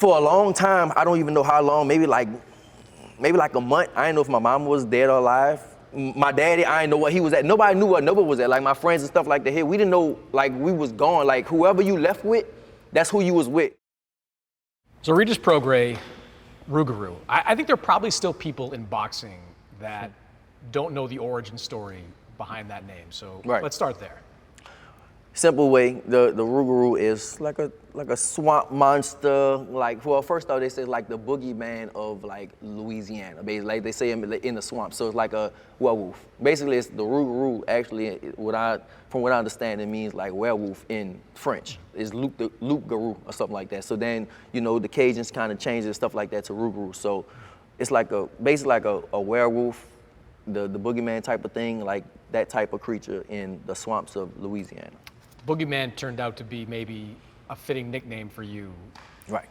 for a long time, I don't even know how long, maybe like a month. I didn't know if my mom was dead or alive. My daddy, I didn't know what he was at. Nobody knew what Nova was at. Like my friends and stuff like that here, we didn't know like we was gone. Like whoever you left with, that's who you was with. So Regis Prograis, Rougarou. I think there are probably still people in boxing that don't know the origin story behind that name. So let's start there. Simple way, the Rougarou is like a swamp monster. Like, well, first off, they say like the boogeyman of like Louisiana. Basically, like they say in the swamp. So it's like a werewolf. Basically, it's the Rougarou. Actually, from what I understand, it means like werewolf in French. It's loup-garou or something like that. So then, you know, the Cajuns kind of changed it, stuff like that to Rougarou. So it's like basically like a werewolf, the boogeyman type of thing, like that type of creature in the swamps of Louisiana. Boogeyman turned out to be maybe a fitting nickname for you, right?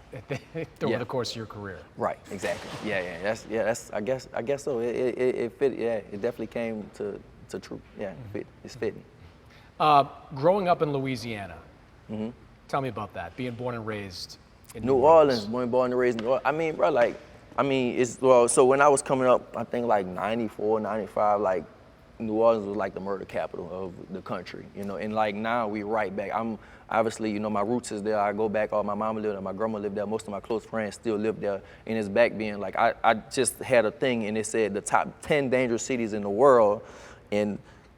Over the course of your career, right? Exactly. That's I guess so. It fit. Yeah, it definitely came to truth. Yeah, it's fitting. Growing up in Louisiana, tell me about that. Being born and raised in New Orleans, born and raised in New Orleans. I mean, bro, so when I was coming up, I think like 94, 95, like. New Orleans was like the murder capital of the country, you know, and like now we right back. I'm obviously, you know, my roots is there. I go back, all my mama lived there, my grandma lived there, most of my close friends still live there, and it's back being like, I just had a thing and it said the top 10 dangerous cities in the world, and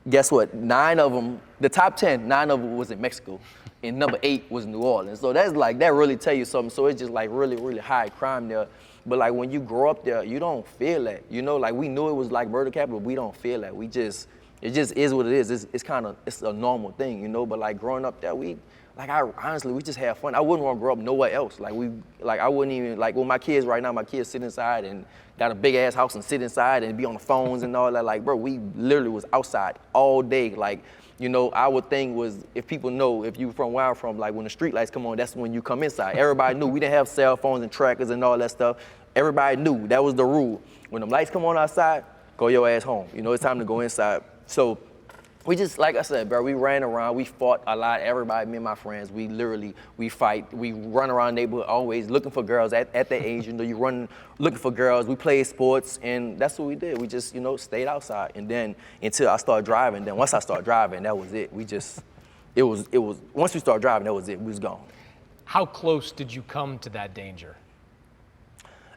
guess what, 9 of them, the top 10, 9 of them was in Mexico, and number 8 was New Orleans. So that's like, that really tell you something. So it's just like really, really high crime there. But like when you grow up there, you don't feel that. You know, like we knew it was like murder capital, but we don't feel that. It just is what it is. It's a normal thing, you know. But like growing up there, honestly, we just had fun. I wouldn't want to grow up nowhere else. I wouldn't even, like with my kids right now, my kids sit inside and got a big ass house and sit inside and be on the phones and all that. Like, bro, we literally was outside all day. Like, you know, our thing was, if people know, if you from where I'm from, like when the street lights come on, that's when you come inside. Everybody knew. We didn't have cell phones and trackers and all that stuff. Everybody knew. That was the rule. When the lights come on outside, go your ass home. You know, it's time to go inside. So we just, like I said, bro, we ran around, we fought a lot. Everybody, me and my friends, we fight. We run around the neighborhood always looking for girls at that age. You know, you run looking for girls. We played sports, and that's what we did. We just, you know, stayed outside. And then until I started driving, then once I started driving, that was it. It was, once we started driving, that was it. We was gone. How close did you come to that danger?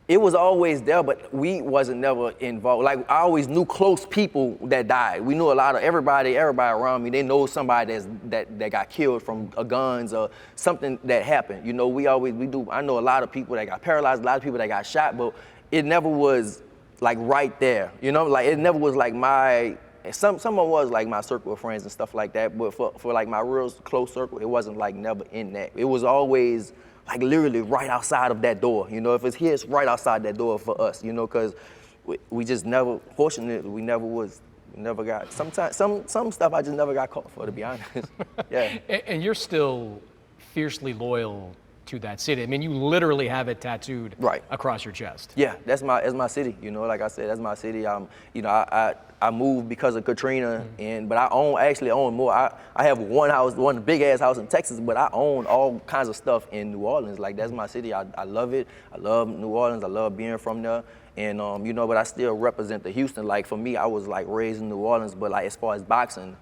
It was always there, but we wasn't never involved. Like, I always knew close people that died. We knew a lot of everybody around me. They know somebody that got killed from guns or something that happened. You know, I know a lot of people that got paralyzed, a lot of people that got shot, but it never was like right there. You know, like it never was like some of it was like my circle of friends and stuff like that, but for like my real close circle, it wasn't like never in that. It was always like literally right outside of that door. You know, if it's here, it's right outside that door for us, you know, because we just never, fortunately, we never got, sometimes, some stuff I just never got caught for, to be honest. Yeah. And you're still fiercely loyal to that city. I mean, you literally have it tattooed across your chest. Yeah, that's my city. You know, like I said, that's my city. You know, I moved because of Katrina, but I actually own more. I have one big ass house in Texas, but I own all kinds of stuff in New Orleans. Like, that's my city. I love it. I love New Orleans. I love being from there. And you know, but I still represent the Houston. Like, for me, I was like raised in New Orleans, but like as far as boxing,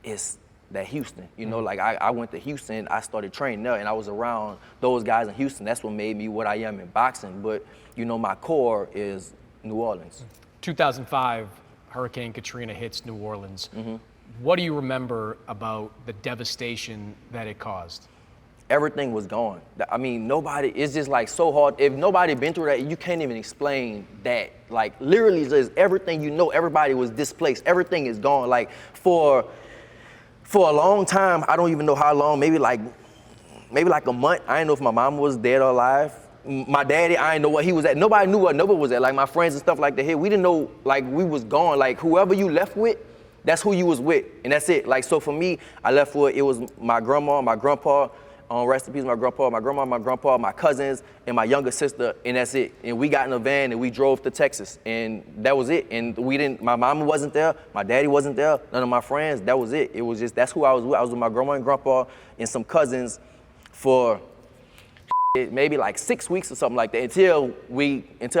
it's that Houston, you know, like I went to Houston, I started training there, and I was around those guys in Houston. That's what made me what I am in boxing. But, you know, my core is New Orleans. 2005, Hurricane Katrina hits New Orleans. What do you remember about the devastation that it caused? Everything was gone. I mean, it's just like so hard. If nobody been through that, you can't even explain that. Like, literally, just everything, you know, everybody was displaced. Everything is gone. Like, for a long time, I don't even know how long, maybe like a month. I didn't know if my mom was dead or alive. My daddy, I didn't know what he was at. Nobody knew what Nova was at. Like, my friends and stuff like that here, we didn't know, like, we was gone. Like, whoever you left with, that's who you was with, and that's it. Like, so for me, I left with, it was my grandma, my grandpa, rest in peace, my grandpa, my grandma, my grandpa, my cousins, and my younger sister, and that's it. And we got in a van and we drove to Texas, and that was it. And my mama wasn't there, my daddy wasn't there, none of my friends, that was it. It was just, that's who I was with. I was with my grandma and grandpa and some cousins for maybe like 6 weeks or something like that until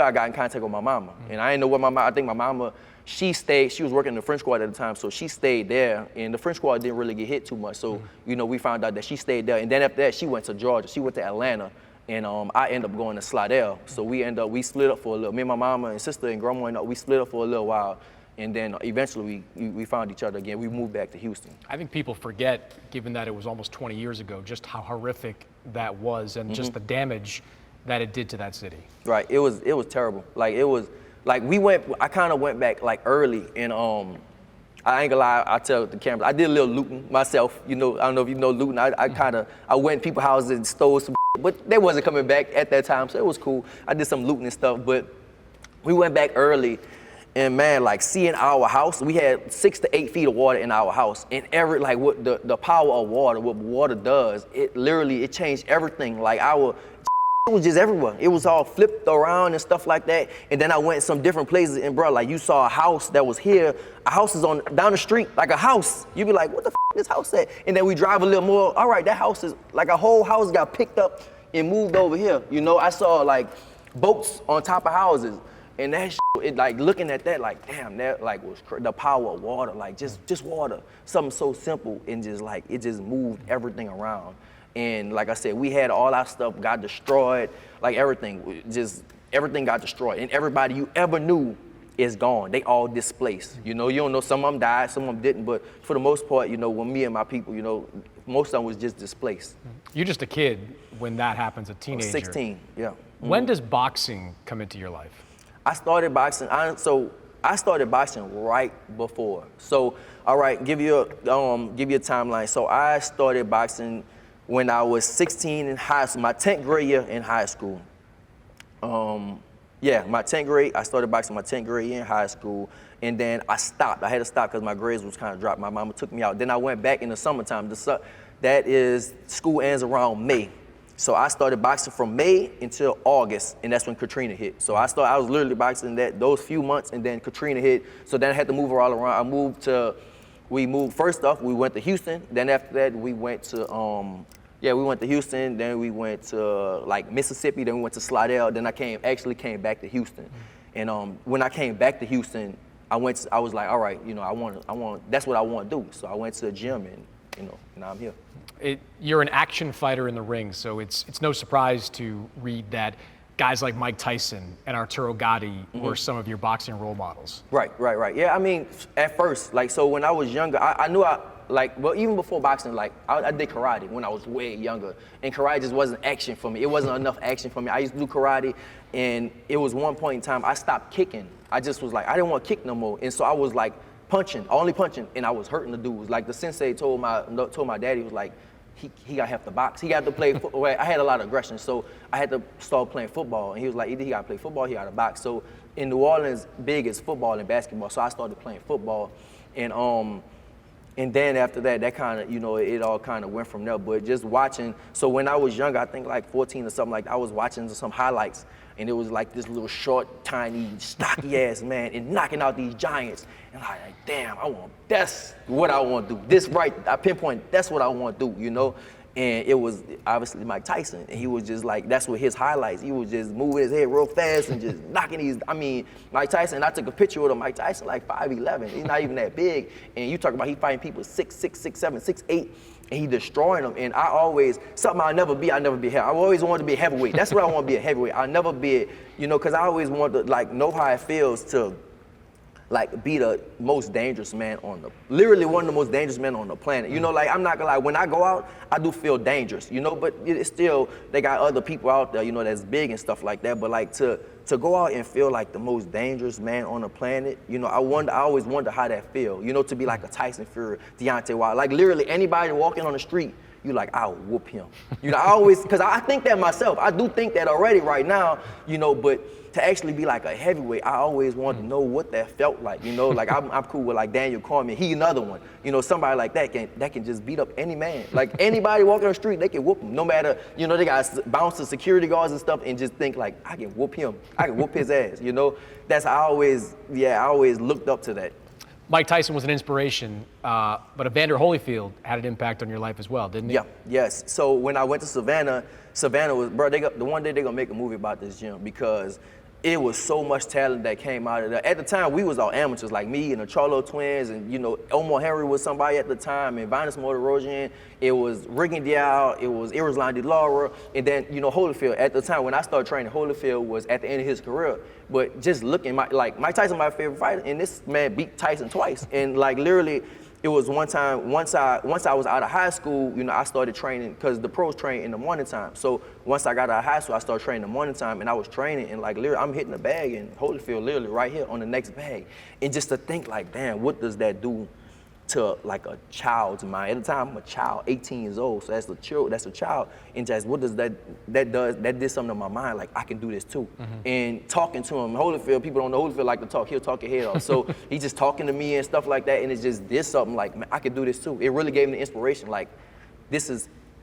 I got in contact with my mama. And I didn't know what I think my mama, she was working in the French Quarter at the time, so she stayed there, and the French Quarter didn't really get hit too much. So, we found out that she stayed there. And then after that, she went to Georgia. She went to Atlanta. And I ended up going to Slidell. So we split up for a little. Me and my mama and sister and grandma, we split up for a little while. And then eventually we found each other again. We moved back to Houston. I think people forget, given that it was almost 20 years ago, just how horrific that was and just the damage that it did to that city. Right, it was terrible. Like I kind of went back like early, and I ain't gonna lie, I tell the camera, I did a little looting myself. I don't know if you know looting. I went in people's houses and stole some, but they wasn't coming back at that time, so it was cool. I did some looting and stuff, but we went back early. And man, like seeing our house, we had 6 to 8 feet of water in our house. And what the power of water, what water does, it changed everything. Like it was just everywhere. It was all flipped around and stuff like that. And then I went some different places, and bro, like you saw a house that was here. A house is down the street, like a house. You'd be like, what the this house at? And then we drive a little more. All right, that house is like a whole house got picked up and moved over here. I saw like boats on top of houses. And that it like looking at that, like, damn, that like was the power of water, like just water. Something so simple and just like, it just moved everything around. And like I said, we had all our stuff got destroyed, like everything got destroyed. And everybody you ever knew is gone. They all displaced. You don't know, some of them died, some of them didn't, but for the most part, when me and my people, most of them was just displaced. You're just a kid when that happens, a teenager. 16, yeah. When does boxing come into your life? I started boxing. I started boxing right before. So, all right, give you a timeline. So I started boxing when I was 16 in high school, my 10th grade year in high school. My 10th grade. I started boxing my 10th grade year in high school, and then I stopped. I had to stop because my grades was kind of dropped. My mama took me out. Then I went back in the summertime. School ends around May. So I started boxing from May until August, and that's when Katrina hit. So I was literally boxing those few months, and then Katrina hit. So then I had to move all around. First off, we went to Houston. Then after that, we went to Houston. Then we went to like Mississippi. Then we went to Slidell. Then I actually came back to Houston. And when I came back to Houston, I was like, all right, that's what I want to do. So I went to the gym, and now I'm here. You're an action fighter in the ring, so it's no surprise to read that guys like Mike Tyson and Arturo Gatti were some of your boxing role models. Right. Yeah, I mean, at first, so when I was younger, I knew even before boxing, I did karate when I was way younger, and karate just wasn't action for me. It wasn't enough action for me. I used to do karate, and it was one point in time I stopped kicking. I just was like, I didn't want to kick no more, and so I was like only punching, and I was hurting the dudes. Like the sensei told my daddy, was like, he got to have to box. He got to play football. I had a lot of aggression, so I had to start playing football. And he was like, either he got to play football, he got to box. So in New Orleans, big is football and basketball. So I started playing football, and then after that kind of, it all kind of went from there. But just watching. So when I was younger, I think like 14 or something, I was watching some highlights, and it was like this little short, tiny, stocky ass man and knocking out these giants. And I'm like, damn, that's what I want to do. This right, I pinpoint, that's what I want to do, And it was obviously Mike Tyson. And he was just like, that's what his highlights. He was just moving his head real fast and just knocking these. Mike Tyson, I took a picture with him. Mike Tyson, like 5'11". He's not even that big. And you talk about he fighting people 6'6", 6'7", 6'8", and he destroying them. And something I'll never be. I always wanted to be a heavyweight. That's what I want to be, a heavyweight. I'll never be, because I always wanted to know how it feels to be the most dangerous man literally one of the most dangerous men on the planet. I'm not gonna lie, when I go out, I do feel dangerous, but it's still, they got other people out there, that's big and stuff like that. But to go out and feel like the most dangerous man on the planet, I always wonder how that feel, to be like a Tyson Fury, Deontay Wilder, literally anybody walking on the street, you like, I'll whoop him. Because I think that myself. I do think that already right now, but to actually be like a heavyweight, I always wanted to know what that felt like, I'm cool with like Daniel Cormier, he another one, somebody like that can just beat up any man. Like anybody walking on the street, they can whoop him, no matter, they got bouncing security guards and stuff, and just think like, I can whoop him, I can whoop his ass, That's how I always looked up to that. Mike Tyson was an inspiration, but Evander Holyfield had an impact on your life as well, didn't he? Yeah, yes. So when I went to Savannah was, bro, the one day they're gonna make a movie about this gym because it was so much talent that came out of there. At the time, we was all amateurs, like me and the Charlo twins, and Omar Henry was somebody at the time, and Vinus Motorosian. It was Ricky Dial, it was Irislan De Laura, and then Holyfield. At the time when I started training, Holyfield was at the end of his career. But just looking, Mike Tyson, my favorite fighter, and this man beat Tyson twice, and like literally. It was one time, once I was out of high school, I started training, because the pros train in the morning time. So once I got out of high school, I started training in the morning time, and I was training, and like literally, I'm hitting the bag, and Holyfield literally right here on the next bag. And just to think like, damn, what does that do to like a child's mind? At the time, I'm a child, 18 years old, so that's a child. And just what does that did something to my mind, like I can do this too. And talking to him, Holyfield, people don't know Holyfield like to talk, he'll talk your head off. So he's just talking to me and stuff like that, and it just did something like, man, I can do this too. It really gave me the inspiration, like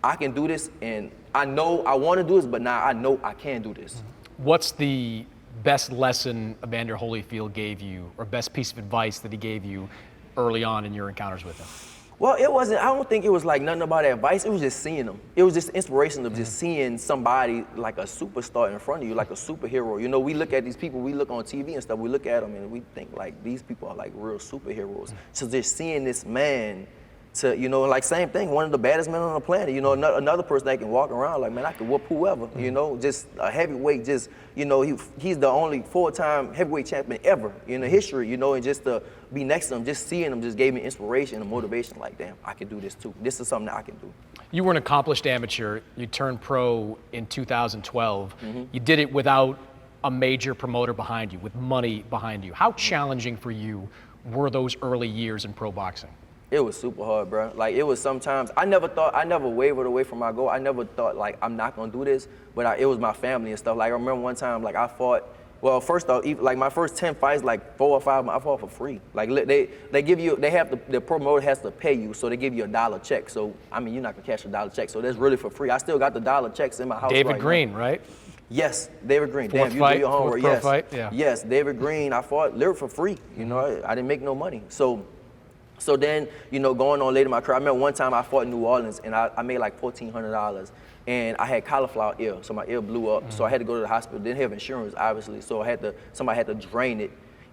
I can do this, and I know I want to do this, but now I know I can do this. What's the best lesson Evander Holyfield gave you, or best piece of advice that he gave you early on in your encounters with him? Well, I don't think it was like nothing about advice. It was just seeing them. It was just inspiration of just seeing somebody like a superstar in front of you, like a superhero. We look at these people, we look on TV and stuff, we look at them and we think like these people are like real superheroes. So just seeing this man to, like same thing, one of the baddest men on the planet, another person that can walk around like, man, I could whoop whoever, just a heavyweight, just, he's the only 4-time heavyweight champion ever in the history, and just to be next to him, just seeing him just gave me inspiration and motivation, like, damn, I can do this too. This is something that I can do. You were an accomplished amateur. You turned pro in 2012. You did it without a major promoter behind you, with money behind you. How challenging for you were those early years in pro boxing? It was super hard, bro. Like, it was sometimes, I never wavered away from my goal. I never thought, like, I'm not gonna do this, but it was my family and stuff. Like, I remember one time, like, I fought, well, first off, like, my first 10 fights, like, 4 or 5, I fought for free. Like, they give you, the promoter has to pay you, so they give you a $1 check. So, I mean, you're not gonna cash a $1 check, so that's really for free. I still got the $1 checks in my house David right Green, now. Right? Yes, David Green. Fourth Damn, fight, you do your homework. fourth Yes. Pro fight, yeah. Yes, David Green, I fought literally for free. I didn't make no money. So then, going on later in my career, I remember one time I fought in New Orleans and I made like $1,400 and I had cauliflower ear, so my ear blew up. So I had to go to the hospital. Didn't have insurance, obviously, so somebody had to drain it,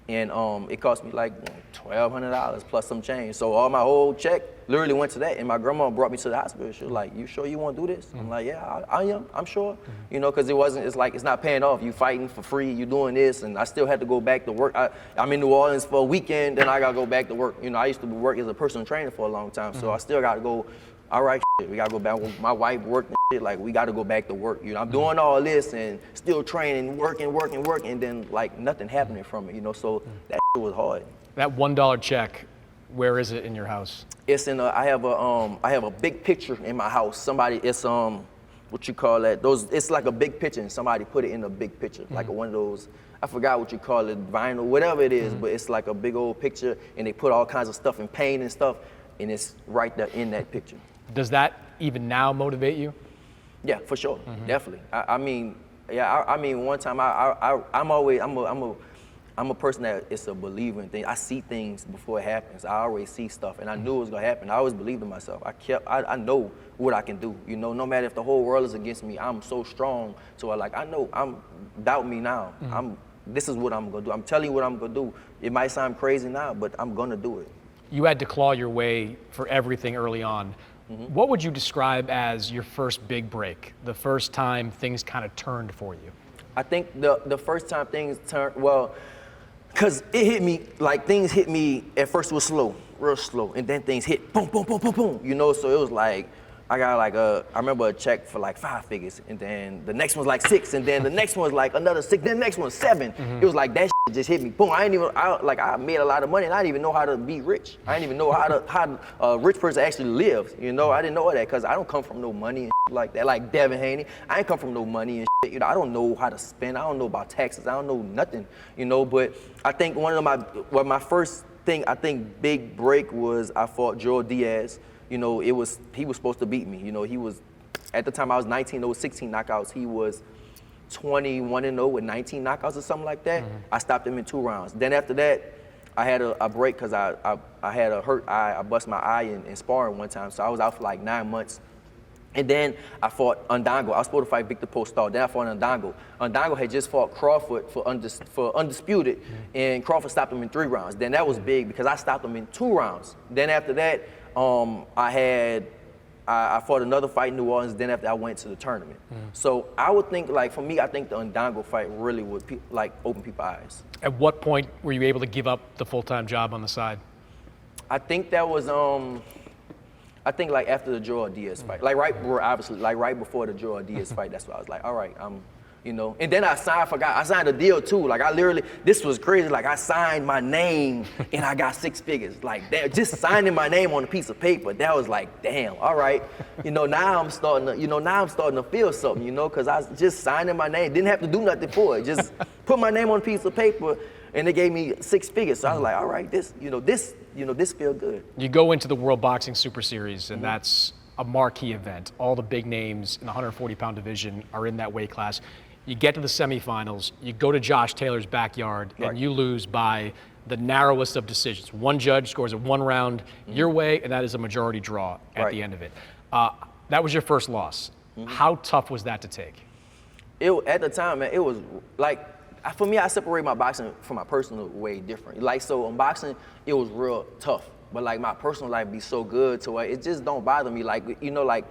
and it cost me like $1,200 plus some change. So all my whole check literally went to that, and my grandma brought me to the hospital. She was like, "You sure you want to do this?" I'm like, "Yeah, I am. I'm sure." Because it's not paying off. You fighting for free, you doing this, and I still had to go back to work. I'm in New Orleans for a weekend, then I gotta go back to work. I used to work as a personal trainer for a long time, so I still gotta go. All right, we gotta go back. My wife worked and shit, like we gotta go back to work. I'm doing all this and still training, working, and then like nothing happening from it. So that shit was hard. That $1 check, where is it in your house? It's in I have a big picture in my house. It's what you call that? It's like a big picture, and somebody put it in a big picture, like one of those. I forgot what you call it, vinyl, whatever it is, but it's like a big old picture, and they put all kinds of stuff in paint and stuff, and it's right there in that picture. Does that even now motivate you? Yeah, for sure, definitely. I mean, one time I'm a person that is a believer in things. I see things before it happens. I always see stuff, and I knew it was gonna happen. I always believed in myself. I know what I can do. No matter if the whole world is against me, I'm so strong. So I know doubt me now. This is what I'm gonna do. I'm telling you what I'm gonna do. It might sound crazy now, but I'm gonna do it. You had to claw your way for everything early on. What would you describe as your first big break? The first time things kind of turned for you? I think the first time things turned, well, because it hit me, like things hit me, at first it was slow, real slow, and then things hit boom, boom, boom, boom, boom, so it was like, I got like I remember a check for like 5 figures, and then the next one's like 6, and then the next one's like another 6, then the next one's 7. It was like that shit just hit me, boom. I made a lot of money, and I didn't even know how to be rich. I didn't even know how a rich person actually lives, I didn't know that, because I don't come from no money and shit like that, like Devin Haney. I ain't come from no money and shit, I don't know how to spend, I don't know about taxes, I don't know nothing, but I think my first thing, I think big break was I fought Joe Diaz. He was supposed to beat me. He was, at the time I was 19-0 with 16 knockouts. He was 21-0 with 19 knockouts or something like that. I stopped him in 2 rounds. Then after that, I had a break because I had a hurt eye. I bust my eye in sparring one time, so I was out for like 9 months. And then I fought Undango. I was supposed to fight Victor Postol. Then I fought Undango. Undango had just fought Crawford for undisputed, and Crawford stopped him in 3 rounds. Then that was big because I stopped him in 2 rounds. Then after that, I fought another fight in New Orleans. Then after I went to the tournament. So I would think, like, for me, I think the Undango fight really would open people's eyes. At what point were you able to give up the full-time job on the side? I think that was I think like after the Joel Diaz fight, like right before the Joel Diaz fight, that's what I was like, all right, you know. And then I signed a deal too. Like this was crazy. Like I signed my name and I got 6 figures. Like that, just signing my name on a piece of paper, that was like, damn, all right. You know, now I'm starting to feel something, you know, because I was just signing my name. Didn't have to do nothing for it. Just put my name on a piece of paper and they gave me 6 figures. So I was like, all right, this feel good. You go into the World Boxing Super Series, and that's a marquee event. All the big names in the 140-pound division are in that weight class. You get to the semifinals, you go to Josh Taylor's backyard, and you lose by the narrowest of decisions. One judge scores it 1 round your way, and that is a majority draw at the end of it. That was your first loss. How tough was that to take? At the time, man, it was like, for me, I separate my boxing from my personal way different. Like, so in boxing, it was real tough. But like my personal life be so good to where it just don't bother me. Like, you know, like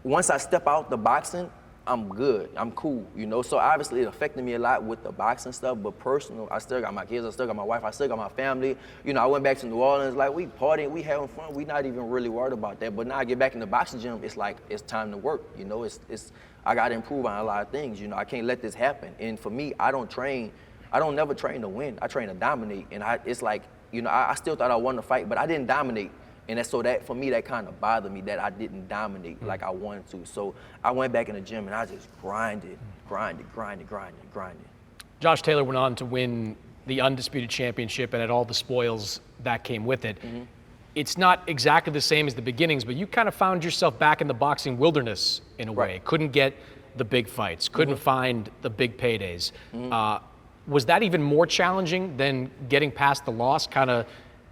once I step out the boxing, I'm good, I'm cool, you know? So obviously it affected me a lot with the boxing stuff, but personal, I still got my kids, I still got my wife, I still got my family. You know, I went back to New Orleans, like we partying, we having fun, we not even really worried about that. But now I get back in the boxing gym, it's like, it's time to work, you know? I gotta improve on a lot of things, you know? I can't let this happen. And for me, I don't never train to win, I train to dominate. And it's like, you know, I still thought I won the fight, but I didn't dominate. And so that, for me, that kind of bothered me that I didn't dominate like I wanted to. So I went back in the gym and I just grinded. Josh Taylor went on to win the Undisputed Championship and had all the spoils that came with it. It's not exactly the same as the beginnings, but you kind of found yourself back in the boxing wilderness in a way. Couldn't get the big fights, couldn't find the big paydays. Was that even more challenging than getting past the loss, kind of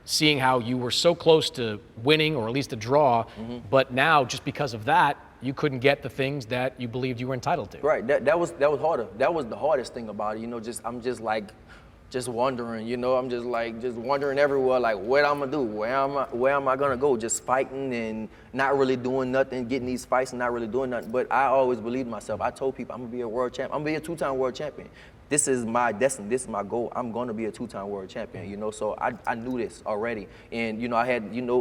seeing how you were so close to winning or at least a draw, but now just because of that, you couldn't get the things that you believed you were entitled to? Right, that was harder. That was the hardest thing about it, you know, I'm just wondering, you know, I'm just wondering everywhere, like what I'm gonna do, where am I gonna go, just fighting and not really doing nothing, getting these fights and not really doing nothing. But I always believed in myself. I told people I'm gonna be a world champion. I'm gonna be a 2-time world champion. This is my destiny, this is my goal. I'm gonna be a 2-time world champion, you know, so I knew this already. And, you know,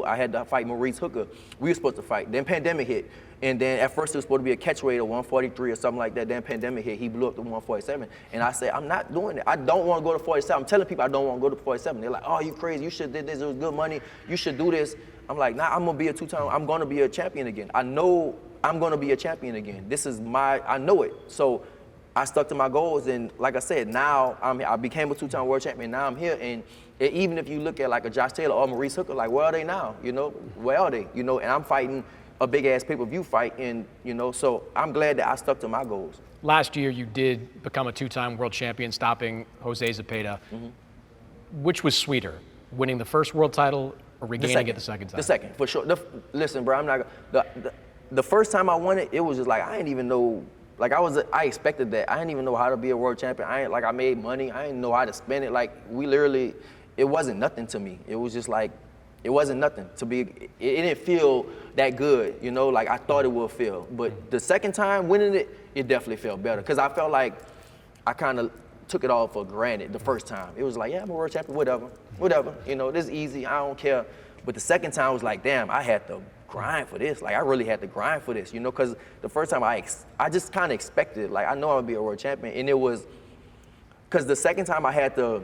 I had to fight Maurice Hooker. We were supposed to fight, then pandemic hit. And then at first it was supposed to be a catch weight of 143 or something like that. Then pandemic hit, he blew up to 147. And I said, I'm not doing it. I don't want to go to 47. I'm telling people I don't want to go to 47. They're like, oh, you crazy, you should did this, it was good money, you should do this. I'm like, nah, I'm gonna be a 2-time, I'm gonna be a champion again. I know I'm gonna be a champion again. I know it. So I stuck to my goals, and like I said, now I became a 2-time world champion. Now I'm here, and even if you look at like a Josh Taylor or Maurice Hooker, like where are they now? You know, where are they? You know, and I'm fighting a big ass pay-per-view fight, and you know, so I'm glad that I stuck to my goals. Last year, you did become a 2-time world champion, stopping Jose Zepeda. Which was sweeter, winning the first world title or regaining it the second time? The second, for sure. Listen, bro, the first time I won it, it was just like I didn't even know. Like I expected that. I didn't even know how to be a world champion. I made money. I didn't know how to spend it. Like it wasn't nothing to me. It was just like, it wasn't nothing to be. It didn't feel that good, you know. Like I thought it would feel. But the second time winning it, it definitely felt better because I felt like I kind of took it all for granted. The first time, it was like, yeah, I'm a world champion, whatever. You know, this is easy. I don't care. But the second time was like, damn, I had to grind for this. Like I really had to grind for this, you know, because the first time I just kind of expected it. Like I know I'm gonna be a world champion, and it was because the second time I had to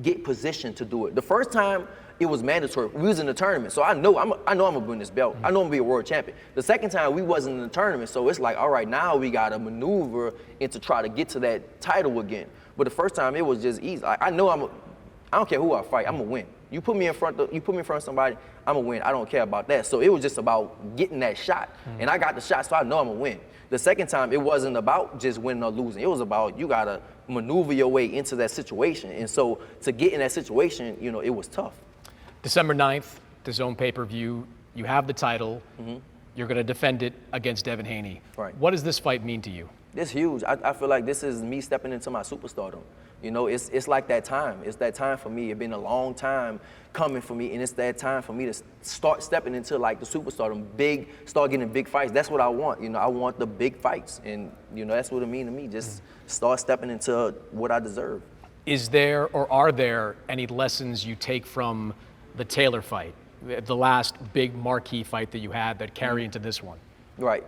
get positioned to do it. The first time it was mandatory. We was in the tournament, so I know I'm gonna win this belt. I know I'm gonna be a world champion. The second time we wasn't in the tournament, so it's like, all right, now we gotta maneuver and to try to get to that title again. But the first time it was just easy. Like, I know I don't care who I fight, I'm gonna win. You put me in front of somebody, I'm gonna win. I don't care about that. So it was just about getting that shot. And I got the shot, so I know I'm gonna win. The second time, it wasn't about just winning or losing. It was about you gotta maneuver your way into that situation. And so to get in that situation, you know, it was tough. December 9th, DAZN pay-per-view. You have the title. You're going to defend it against Devin Haney. Right. What does this fight mean to you? This huge. I feel like this is me stepping into my superstardom. You know, it's like that time. It's that time for me. It's been a long time coming for me, and it's that time for me to start stepping into like the superstardom, start getting big fights. That's what I want. You know, I want the big fights, and you know that's what it means to me. Just start stepping into what I deserve. Is there or are there any lessons you take from the Taylor fight, the last big marquee fight that you had that carry into this one? Right.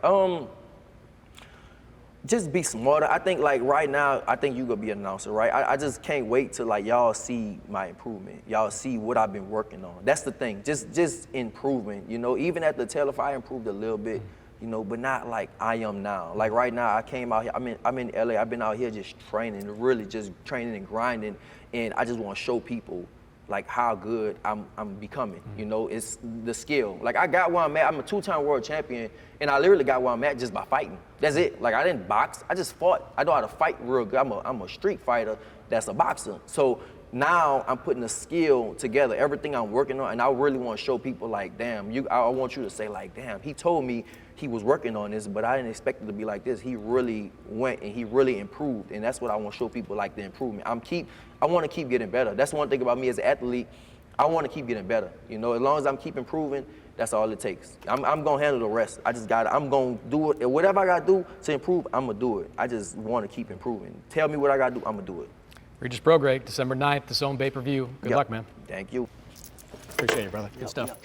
Just be smarter. I think like right now, I think you gonna be an announcer, right? I just can't wait till like y'all see my improvement. Y'all see what I've been working on. That's the thing. Just improvement. You know, even at the Taylor fight, I improved a little bit. You know, but not like I am now. Like right now, I came out here. I'm in LA. I've been out here just training, really just training and grinding, and I just want to show people like how good I'm becoming. You know, it's the skill. Like I got where I'm at. I'm a 2-time world champion, and I literally got where I'm at just by fighting. That's it. Like I didn't box. I just fought. I know how to fight real good. I'm a street fighter. That's a boxer. So now I'm putting the skill together, everything I'm working on, and I really want to show people like, damn, I want you to say like, damn, he told me he was working on this, but I didn't expect it to be like this. He really went and he really improved, and that's what I want to show people, like the improvement. I want to keep getting better. That's one thing about me as an athlete. I want to keep getting better. You know, as long as I'm keep improving, that's all it takes. I'm gonna handle the rest. I'm gonna do it. Whatever I gotta do to improve, I'm gonna do it. I just want to keep improving. Tell me what I gotta do, I'm gonna do it. Regis Prograis, December 9th, DAZN pay-per-view. Good luck, man. Thank you. Appreciate it, brother. Good stuff.